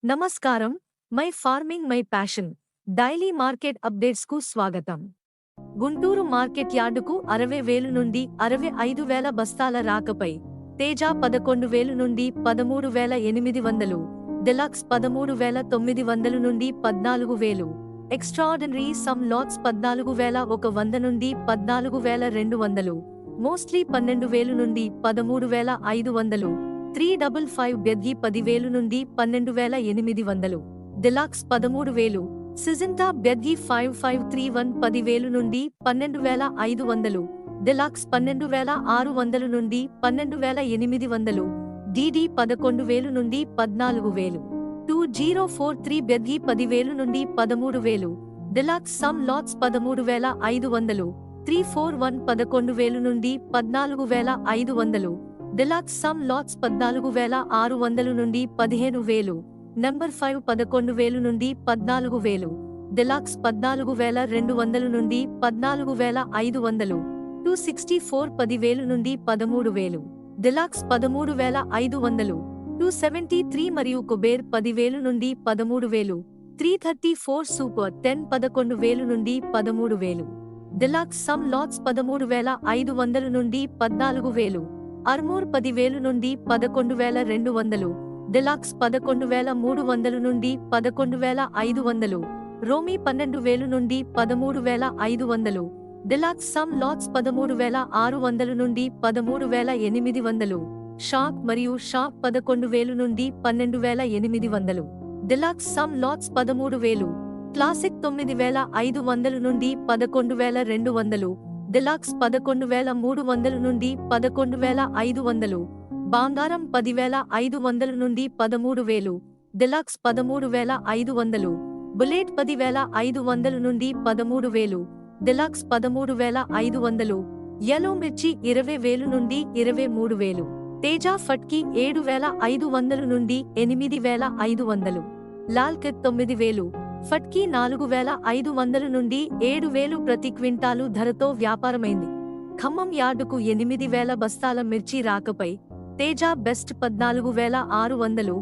నమస్కారం, my farming my passion daily market updates కు స్వాగతం. గుంటూరు మార్కెట్ యార్డుకు 60,000 నుండి 65,000 బస్తాల రాకపై తేజ 11,000 నుండి 13,800, డెలక్స్ 13,900 నుండి 14,000, ఎక్స్ట్రాఆర్డినరీ సమ్ లాట్స్ 14,100 నుండి 14,200, మోస్ట్లీ 12,000 నుండి 13,500, 355 బెద్గి 10,000 నుండి 12,800, డిలక్స్ 13,000, సిజంటా బెద్గి 5531 10,000 నుండి 12,500, డిలక్స్ 12,600 నుండి 12,800, డిడి 11,000 నుండి 14,000, 2043 బెద్గి 10,000 నుండి 13,000, డిలక్స్ సమ్ లాట్స్ 13,500, 341 11,000 నుండి 14,500, డిలక్స్ సమ్ లాట్స్ 14,600 నుండి 15,000, నంబర్ 5 11,000 నుండి 14,000, డిలక్స్ 14,200 నుండి 14,500, 264 10,000 నుండి 13,000, డిలక్స్ 13,500, 273 మరియు కుబేర్ 10,000 నుండి 13,000, 334 సూపర్ 10 11,000 నుండి 13,000, డిలక్స్ సమ్ లాట్స్ 13,500 నుండి 14,000, అర్మోర్ 10,000 నుండి 11,200, డిలక్స్ 11,300 నుండి 11,500, రోమీ 12,000 నుండి 13,500, డిలక్స్ సమ్ లాట్స్ 13,600 నుండి 13,800, షాక్ మరియు షాక్ 11,000 నుండి 12,800, డిలక్స్ సమ్ లాట్స్ 13,000, క్లాసిక్ 9,500 నుండి 11,200, డిలక్స్ 11,300 నుండి 11,500, బంగారం 10,500 నుండి 13,000, డిలక్స్ 13,500, బుల్లెట్ 10,500 నుండి 13,000, డిలక్స్ 13,500, యెల్లో మిర్చి 20,000 నుండి 23,000, తేజ ఫట్కి 7,500 నుండి 8,500, లాల్ కిట్ 9,000, ఫట్కి 4,500 నుండి 7,000 ప్రతి క్వింటాలు ధరతో వ్యాపారమైంది. ఖమ్మం యార్డుకు 8,000 బస్తాల మిర్చి రాకపై తేజ బెస్ట్ 14,600,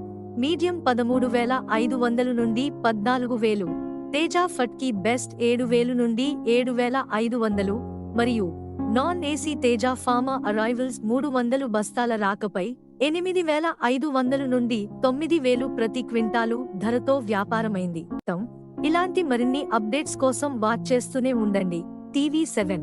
మీడియం 13,500 నుండి 14,000, తేజ ఫట్కి బెస్ట్ 7,000 నుండి 7,500, మరియు non AC Teja pharma arrivals 300 బస్తాల రాకపై 8,500 నుండి 9,000 ప్రతి క్వింటాలు ధరతో వ్యాపారమైంది. ఇలాంటి మరిన్ని అప్డేట్స్ కోసం వాచ్ చేస్తూనే ఉండండి టీవీ7.